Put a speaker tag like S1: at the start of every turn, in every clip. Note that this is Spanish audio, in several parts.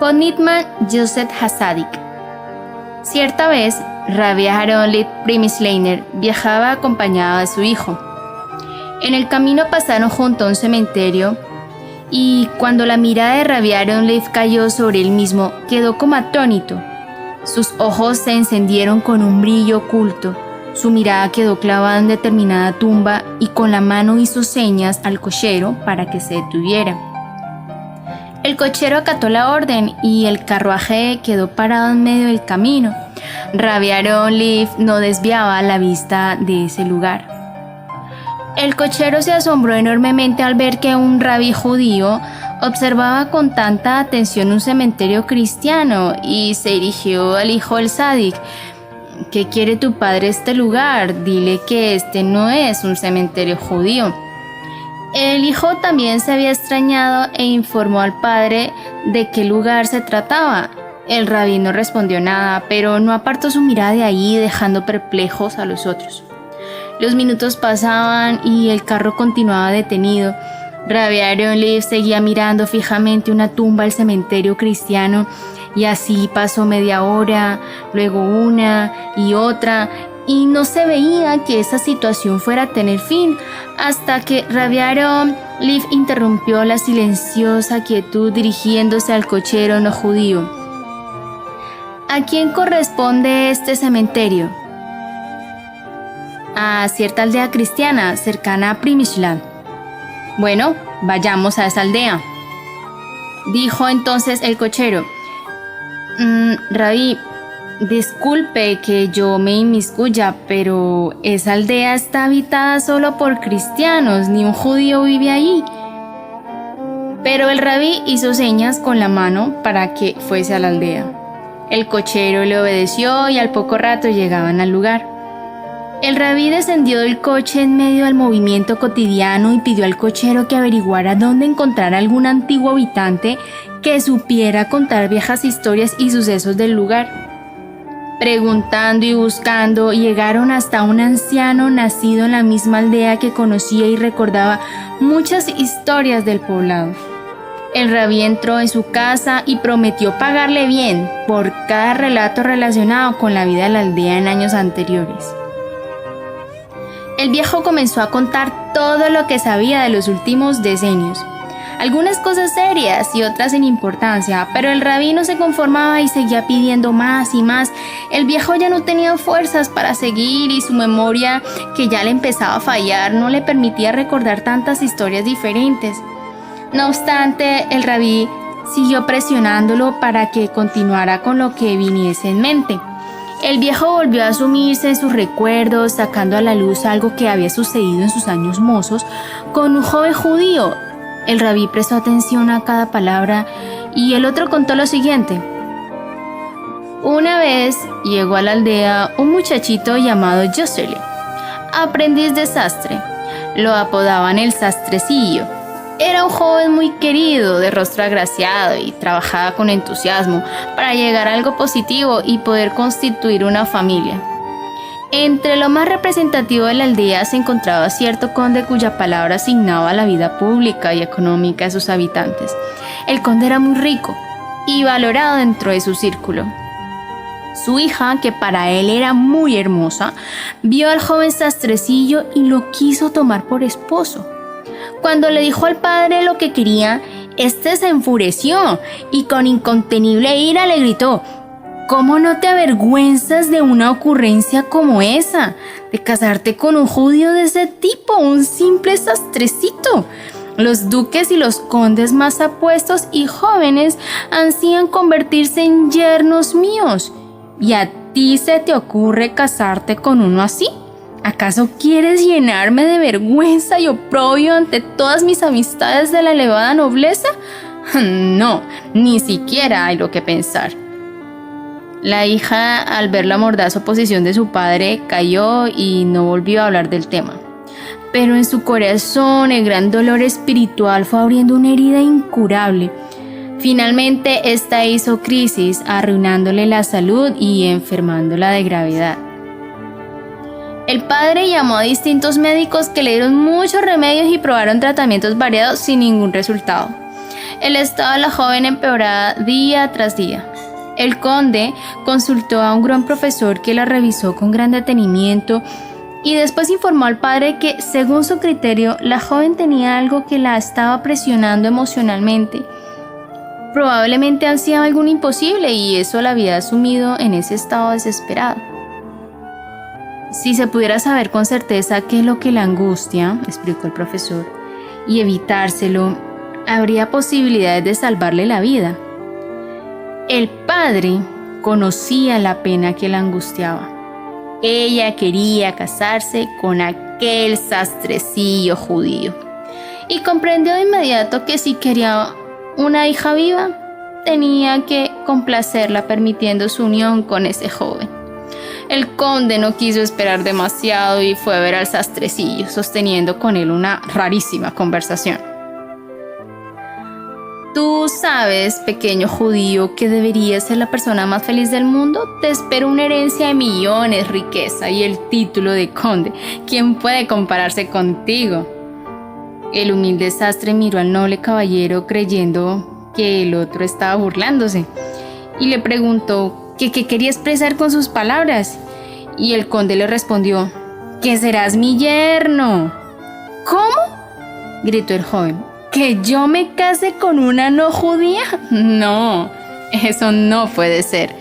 S1: Podnitman Yosef Hasadik. Cierta vez, Rabbi Aharon Leib Primisleiner viajaba acompañado de su hijo. En el camino pasaron junto a un cementerio y cuando la mirada de Rabbi Aharon Leib cayó sobre él mismo, quedó como atónito. Sus ojos se encendieron con un brillo oculto. Su mirada quedó clavada en determinada tumba y con la mano hizo señas al cochero para que se detuviera. El cochero acató la orden y el carruaje quedó parado en medio del camino. Rabbi Aharon Leib no desviaba la vista de ese lugar. El cochero se asombró enormemente al ver que un rabí judío observaba con tanta atención un cementerio cristiano y se dirigió al hijo del Sadik. ¿Qué quiere tu padre este lugar? Dile que este no es un cementerio judío. El hijo también se había extrañado e informó al padre de qué lugar se trataba. El rabí no respondió nada, pero no apartó su mirada de ahí, dejando perplejos a los otros. Los minutos pasaban y el carro continuaba detenido. Rabbi Aharon Leib seguía mirando fijamente una tumba al cementerio cristiano y así pasó media hora, luego una y otra, y no se veía que esa situación fuera a tener fin, hasta que Rabbi Aharon Leib interrumpió la silenciosa quietud dirigiéndose al cochero no judío. ¿A quién corresponde este cementerio? A cierta aldea cristiana cercana a Primishlan. Bueno, vayamos a esa aldea, dijo entonces el cochero. Rabí, disculpe que yo me inmiscuya, pero esa aldea está habitada solo por cristianos, ni un judío vive ahí. Pero el rabí hizo señas con la mano para que fuese a la aldea. El cochero le obedeció y al poco rato llegaban al lugar. El rabí descendió del coche en medio del movimiento cotidiano y pidió al cochero que averiguara dónde encontrar algún antiguo habitante que supiera contar viejas historias y sucesos del lugar. Preguntando y buscando, llegaron hasta un anciano nacido en la misma aldea que conocía y recordaba muchas historias del poblado. El rabí entró en su casa y prometió pagarle bien por cada relato relacionado con la vida de la aldea en años anteriores. El viejo comenzó a contar todo lo que sabía de los últimos decenios. Algunas cosas serias y otras sin importancia, pero el rabí no se conformaba y seguía pidiendo más y más. El viejo ya no tenía fuerzas para seguir y su memoria, que ya le empezaba a fallar, no le permitía recordar tantas historias diferentes. No obstante, el rabí siguió presionándolo para que continuara con lo que viniese en mente. El viejo volvió a sumirse en sus recuerdos, sacando a la luz algo que había sucedido en sus años mozos con un joven judío. El rabí prestó atención a cada palabra y el otro contó lo siguiente. Una vez llegó a la aldea un muchachito llamado Yosele, aprendiz de sastre. Lo apodaban el sastrecillo. Era un joven muy querido, de rostro agraciado y trabajaba con entusiasmo para llegar a algo positivo y poder constituir una familia. Entre lo más representativo de la aldea se encontraba cierto conde cuya palabra asignaba la vida pública y económica de sus habitantes. El conde era muy rico y valorado dentro de su círculo. Su hija, que para él era muy hermosa, vio al joven sastrecillo y lo quiso tomar por esposo. Cuando le dijo al padre lo que quería, este se enfureció y con incontenible ira le gritó: ¿Cómo no te avergüenzas de una ocurrencia como esa? De casarte con un judío de ese tipo, un simple sastrecito. Los duques y los condes más apuestos y jóvenes ansían convertirse en yernos míos. ¿Y a ti se te ocurre casarte con uno así? ¿Acaso quieres llenarme de vergüenza y oprobio ante todas mis amistades de la elevada nobleza? No, ni siquiera hay lo que pensar. La hija, al ver la mordaz oposición de su padre, calló y no volvió a hablar del tema. Pero en su corazón el gran dolor espiritual fue abriendo una herida incurable. Finalmente, esta hizo crisis, arruinándole la salud y enfermándola de gravedad. El padre llamó a distintos médicos que le dieron muchos remedios y probaron tratamientos variados sin ningún resultado. El estado de la joven empeoraba día tras día. El conde consultó a un gran profesor que la revisó con gran detenimiento y después informó al padre que, según su criterio, la joven tenía algo que la estaba presionando emocionalmente. Probablemente ansiaba algún imposible y eso la había sumido en ese estado desesperado. Si se pudiera saber con certeza qué es lo que la angustia, explicó el profesor, y evitárselo, habría posibilidades de salvarle la vida. El padre conocía la pena que la angustiaba. Ella quería casarse con aquel sastrecillo judío y comprendió de inmediato que si quería una hija viva, tenía que complacerla permitiendo su unión con ese joven. El conde no quiso esperar demasiado y fue a ver al sastrecillo, sosteniendo con él una rarísima conversación. Tú sabes, pequeño judío, que deberías ser la persona más feliz del mundo. Te espera una herencia de millones, riqueza y el título de conde. ¿Quién puede compararse contigo? El humilde sastre miró al noble caballero creyendo que el otro estaba burlándose y le preguntó qué quería expresar con sus palabras. Y el conde le respondió: que serás mi yerno. ¿Cómo?, gritó el joven. ¿Que yo me case con una no judía? No, eso no puede ser.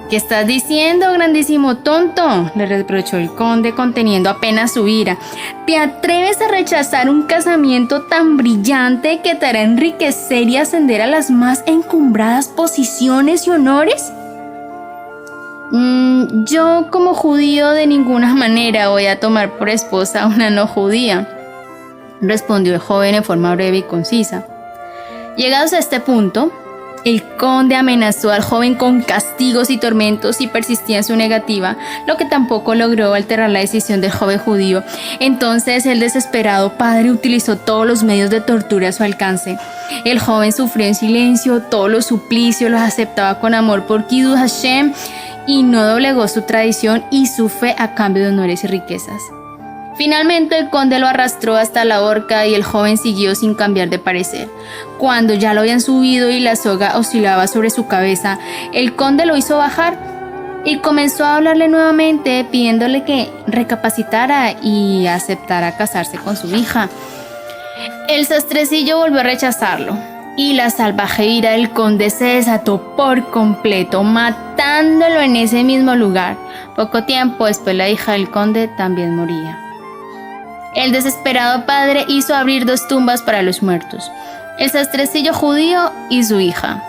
S1: ¿Qué estás diciendo, grandísimo tonto?, le reprochó el conde conteniendo apenas su ira. ¿Te atreves a rechazar un casamiento tan brillante que te hará enriquecer y ascender a las más encumbradas posiciones y honores? Yo como judío de ninguna manera voy a tomar por esposa a una no judía, respondió el joven en forma breve y concisa. Llegados a este punto, el conde amenazó al joven con castigos y tormentos si persistía en su negativa, lo que tampoco logró alterar la decisión del joven judío. Entonces el desesperado padre utilizó todos los medios de tortura a su alcance. El joven sufrió en silencio todos los suplicios, los aceptaba con amor por Kiddush Hashem y no doblegó su tradición y su fe a cambio de honores y riquezas. Finalmente el conde lo arrastró hasta la horca y el joven siguió sin cambiar de parecer. Cuando ya lo habían subido y la soga oscilaba sobre su cabeza, el conde lo hizo bajar y comenzó a hablarle nuevamente pidiéndole que recapacitara y aceptara casarse con su hija. El sastrecillo volvió a rechazarlo y la salvaje ira del conde se desató por completo, matándolo en ese mismo lugar. Poco tiempo después la hija del conde también moría. El desesperado padre hizo abrir 2 tumbas para los muertos, el sastrecillo judío y su hija.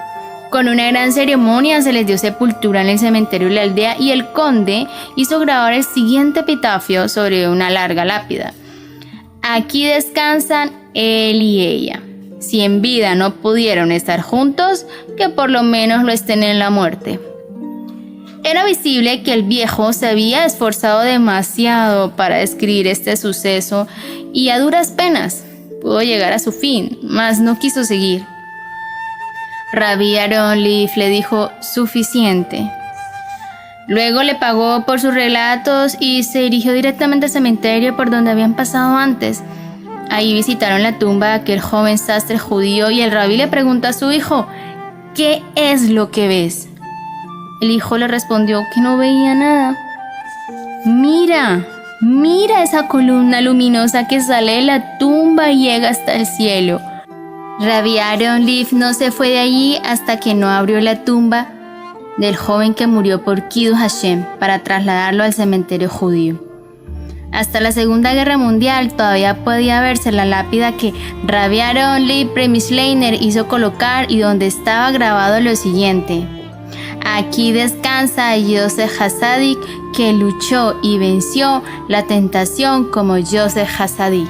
S1: Con una gran ceremonia se les dio sepultura en el cementerio de la aldea y el conde hizo grabar el siguiente epitafio sobre una larga lápida: aquí descansan él y ella. Si en vida no pudieron estar juntos, que por lo menos lo estén en la muerte. Era visible que el viejo se había esforzado demasiado para describir este suceso y a duras penas pudo llegar a su fin, mas no quiso seguir. Rabbi Aaron Leaf le dijo suficiente. Luego le pagó por sus relatos y se dirigió directamente al cementerio por donde habían pasado antes. Ahí visitaron la tumba de aquel joven sastre judío y el rabí le preguntó a su hijo: ¿qué es lo que ves? El hijo le respondió que no veía nada. Mira esa columna luminosa que sale de la tumba y llega hasta el cielo. Rabbi Aaron Leaf no se fue de allí hasta que no abrió la tumba del joven que murió por Kiddush Hashem para trasladarlo al cementerio judío. Hasta la Segunda Guerra Mundial todavía podía verse la lápida que Rabbi Aaron Leaf Premishleiner hizo colocar y donde estaba grabado lo siguiente: aquí descansa Yosef Hasadik, que luchó y venció la tentación como Yosef Hasadik.